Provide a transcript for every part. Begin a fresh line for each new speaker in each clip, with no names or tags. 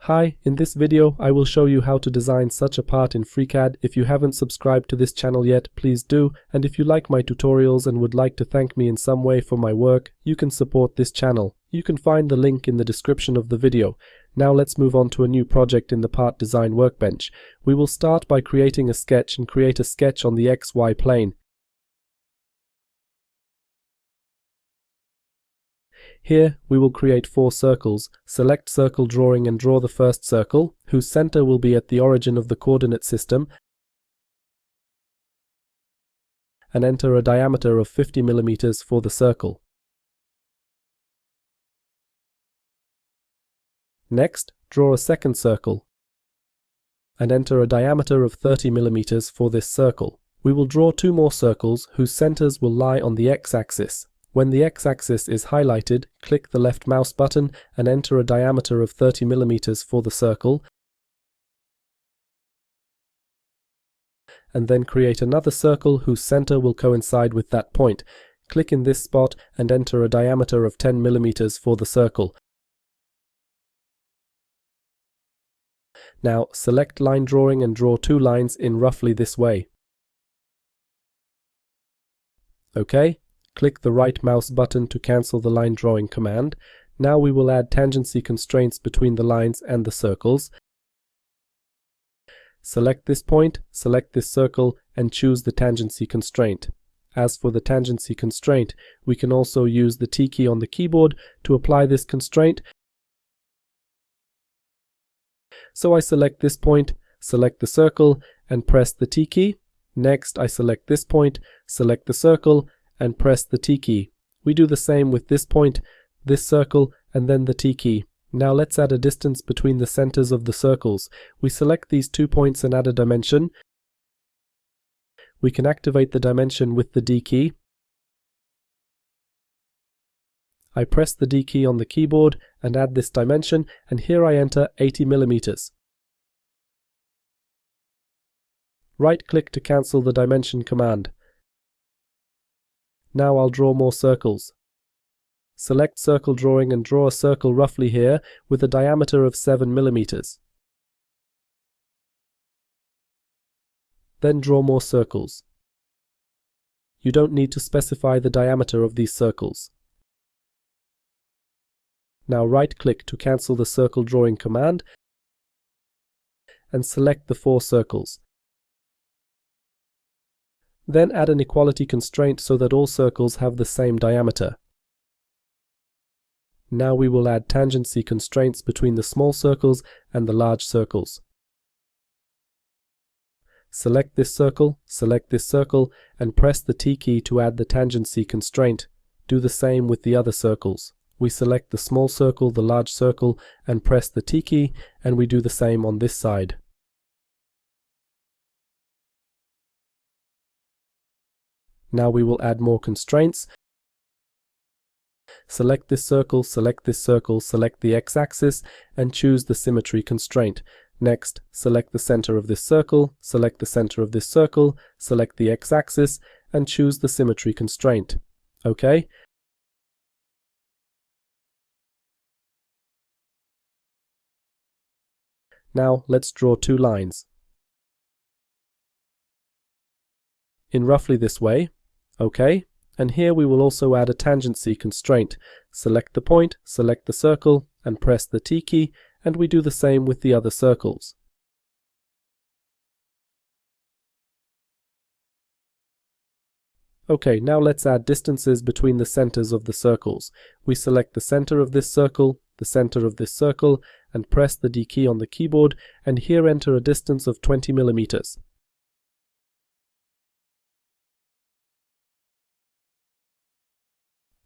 Hi, in this video I will show you how to design such a part in FreeCAD. If you haven't subscribed to this channel yet, please do, and if you like my tutorials and would like to thank me in some way for my work, you can support this channel. You can find the link in the description of the video. Now let's move on to a new project in the part design workbench. We will start by creating a sketch and create a sketch on the XY plane. Here we will create 4 circles. Select circle drawing and draw the first circle, whose center will be at the origin of the coordinate system, and enter a diameter of 50 mm for the circle. Next, draw a second circle and enter a diameter of 30 mm for this circle. We will draw 2 more circles whose centers will lie on the x-axis. When the x-axis is highlighted, click the left mouse button and enter a diameter of 30 mm for the circle, and then create another circle whose center will coincide with that point. Click in this spot and enter a diameter of 10 mm for the circle. Now select line drawing and draw 2 lines in roughly this way. OK. Click the right mouse button to cancel the line drawing command. Now we will add tangency constraints between the lines and the circles. Select this point, select this circle, and choose the tangency constraint. As for the tangency constraint, we can also use the T key on the keyboard to apply this constraint. So I select this point, select the circle, and press the T key. Next, I select this point, select the circle, and press the T key. We do the same with this point, this circle, and then the T key. Now let's add a distance between the centers of the circles. We select these 2 points and add a dimension. We can activate the dimension with the D key. I press the D key on the keyboard and add this dimension, and here I enter 80 mm. Right-click to cancel the dimension command. Now I'll draw more circles. Select circle drawing and draw a circle roughly here with a diameter of 7 mm. Then draw more circles. You don't need to specify the diameter of these circles. Now right-click to cancel the circle drawing command and select the 4 circles. Then add an equality constraint so that all circles have the same diameter. Now we will add tangency constraints between the small circles and the large circles. Select this circle, and press the T key to add the tangency constraint. Do the same with the other circles. We select the small circle, the large circle, and press the T key, and we do the same on this side. Now we will add more constraints. Select this circle, select the x-axis, and choose the symmetry constraint. Next, select the center of this circle, select the center of this circle, select the x-axis, and choose the symmetry constraint. OK. Now let's draw 2 lines. In roughly this way. OK, and here we will also add a tangency constraint. Select the point, select the circle, and press the T key, and we do the same with the other circles. OK, now let's add distances between the centers of the circles. We select the center of this circle, the center of this circle, and press the D key on the keyboard, and here enter a distance of 20 mm.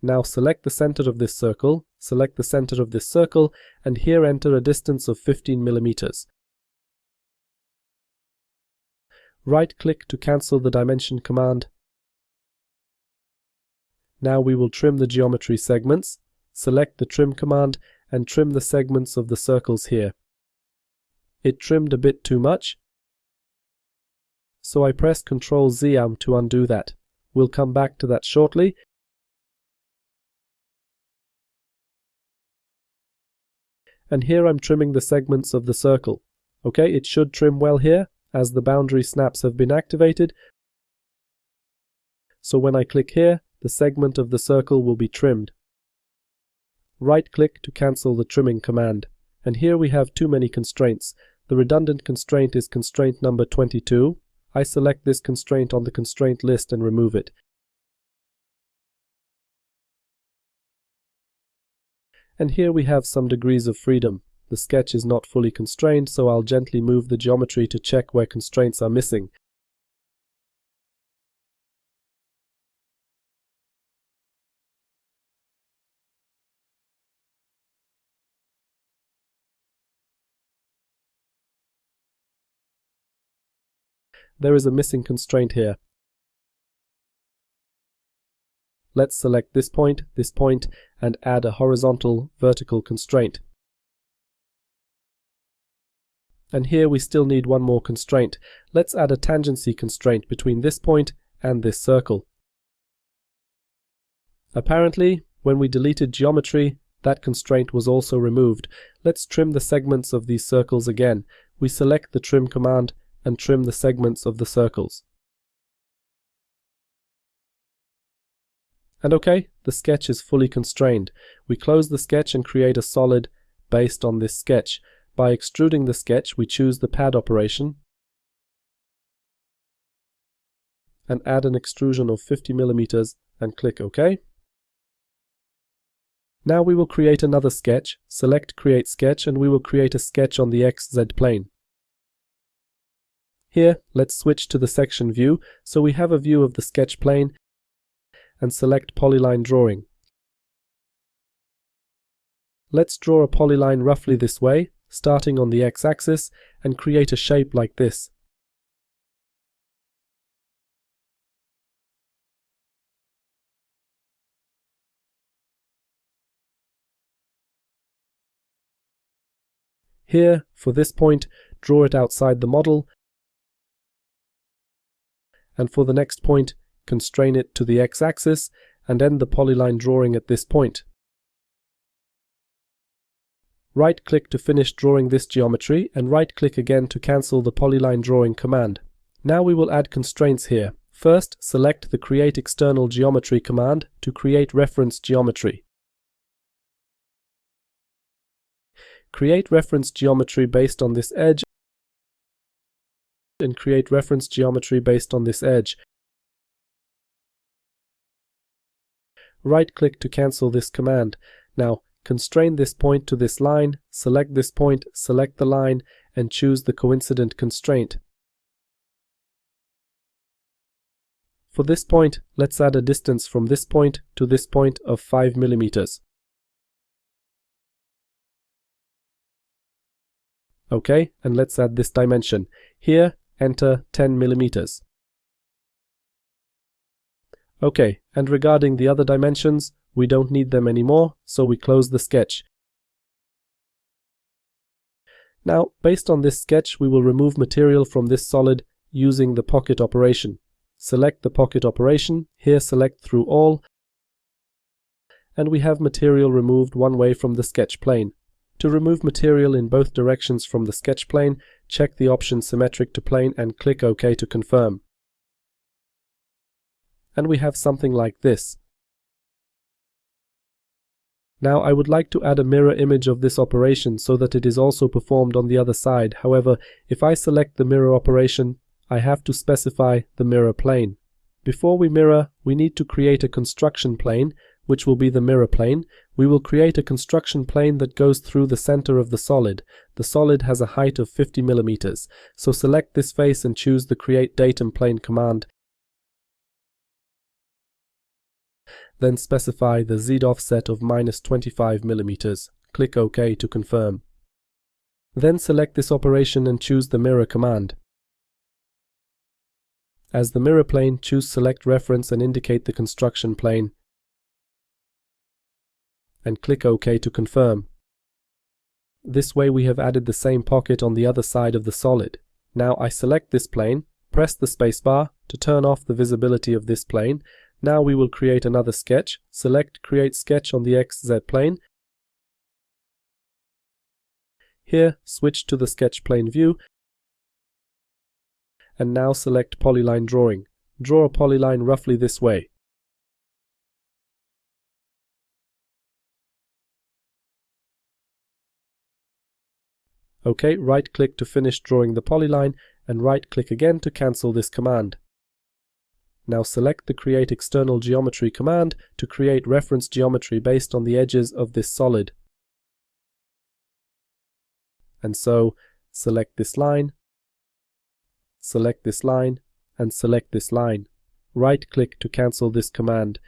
Now select the center of this circle, select the center of this circle, and here enter a distance of 15 mm. Right-click to cancel the dimension command. Now we will trim the geometry segments. Select the trim command and trim the segments of the circles here. It trimmed a bit too much, so I press Ctrl-Z to undo that. We'll come back to that shortly. And here I'm trimming the segments of the circle. Okay, it should trim well here, as the boundary snaps have been activated. So when I click here, the segment of the circle will be trimmed. Right-click to cancel the trimming command. And here we have too many constraints. The redundant constraint is constraint number 22. I select this constraint on the constraint list and remove it. And here we have some degrees of freedom. The sketch is not fully constrained, so I'll gently move the geometry to check where constraints are missing. There is a missing constraint here. Let's select this point, and add a horizontal vertical constraint. And here we still need one more constraint. Let's add a tangency constraint between this point and this circle. Apparently, when we deleted geometry, that constraint was also removed. Let's trim the segments of these circles again. We select the trim command and trim the segments of the circles. And okay, the sketch is fully constrained. We close the sketch and create a solid based on this sketch. By extruding the sketch, we choose the pad operation and add an extrusion of 50 mm and click OK. Now we will create another sketch. Select Create Sketch and we will create a sketch on the XZ plane. Here, let's switch to the section view so we have a view of the sketch plane and select Polyline Drawing. Let's draw a polyline roughly this way, starting on the x-axis, and create a shape like this. Here, for this point, draw it outside the model, and for the next point, constrain it to the x-axis and end the polyline drawing at this point. Right-click to finish drawing this geometry and right-click again to cancel the polyline drawing command. Now we will add constraints here. First, select the Create External Geometry command to create reference geometry. Create reference geometry based on this edge and create reference geometry based on this edge. Right-click to cancel this command. Now, constrain this point to this line, select this point, select the line, and choose the coincident constraint. For this point, let's add a distance from this point to this point of 5 mm. Okay, and let's add this dimension. Here, enter 10 mm. Okay, and regarding the other dimensions, we don't need them anymore, so we close the sketch. Now, based on this sketch, we will remove material from this solid using the pocket operation. Select the pocket operation, here select through all, and we have material removed one way from the sketch plane. To remove material in both directions from the sketch plane, check the option Symmetric to Plane and click OK to confirm. And we have something like this. Now I would like to add a mirror image of this operation so that it is also performed on the other side. However, if I select the mirror operation, I have to specify the mirror plane. Before we mirror, we need to create a construction plane, which will be the mirror plane. We will create a construction plane that goes through the center of the solid. The solid has a height of 50 mm. So select this face and choose the Create Datum Plane command. Then specify the Z offset of -25 mm. Click OK to confirm. Then select this operation and choose the mirror command. As the mirror plane, choose Select Reference and indicate the construction plane. And click OK to confirm. This way we have added the same pocket on the other side of the solid. Now I select this plane, press the spacebar to turn off the visibility of this plane. Now we will create another sketch. Select Create Sketch on the XZ plane Here, switch to the sketch plane view, and now select Polyline Drawing. Draw a polyline roughly this way. OK, right-click to finish drawing the polyline, and right-click again to cancel this command. Now select the Create External Geometry command to create reference geometry based on the edges of this solid. And so, select this line, and select this line. Right-click to cancel this command.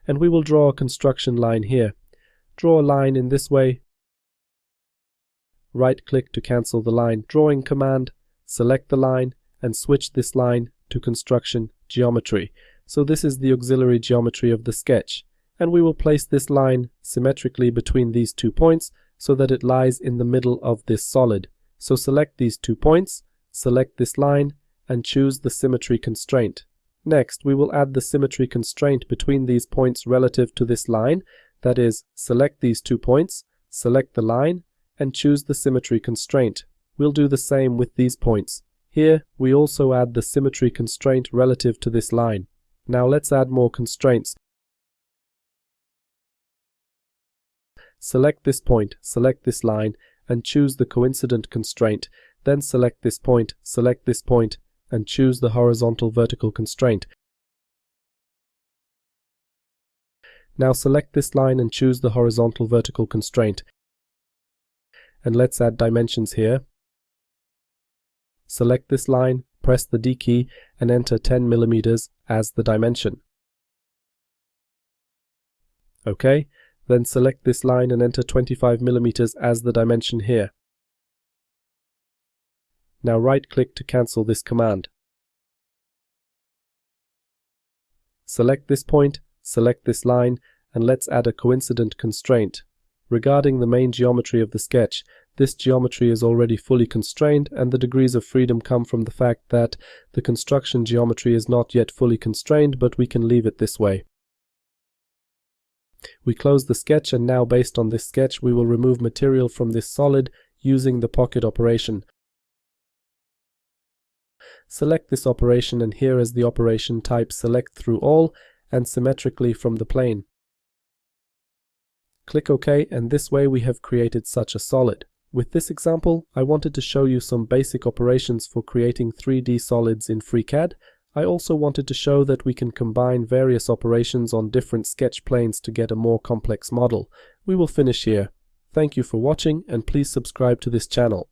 And we will draw a construction line here. Draw a line in this way. Right-click to cancel the line drawing command, select the line, and switch this line to construction geometry. So this is the auxiliary geometry of the sketch. And we will place this line symmetrically between these 2 points so that it lies in the middle of this solid. So select these 2 points, select this line, and choose the symmetry constraint. Next, we will add the symmetry constraint between these points relative to this line. That is, select these 2 points, select the line, and choose the symmetry constraint. We'll do the same with these points. Here, we also add the symmetry constraint relative to this line. Now let's add more constraints. Select this point, select this line, and choose the coincident constraint. Then select this point, and choose the horizontal vertical constraint. Now select this line and choose the horizontal vertical constraint. And let's add dimensions here. Select this line, press the D key, and enter 10 mm as the dimension. OK, then select this line and enter 25 mm as the dimension here. Now right-click to cancel this command. Select this point, select this line, and let's add a coincident constraint. Regarding the main geometry of the sketch, this geometry is already fully constrained, and the degrees of freedom come from the fact that the construction geometry is not yet fully constrained, but we can leave it this way. We close the sketch, and now based on this sketch we will remove material from this solid using the pocket operation. Select this operation, and here is the operation type select through all and symmetrically from the plane. Click OK, and this way we have created such a solid. With this example, I wanted to show you some basic operations for creating 3D solids in FreeCAD. I also wanted to show that we can combine various operations on different sketch planes to get a more complex model. We will finish here. Thank you for watching, and please subscribe to this channel.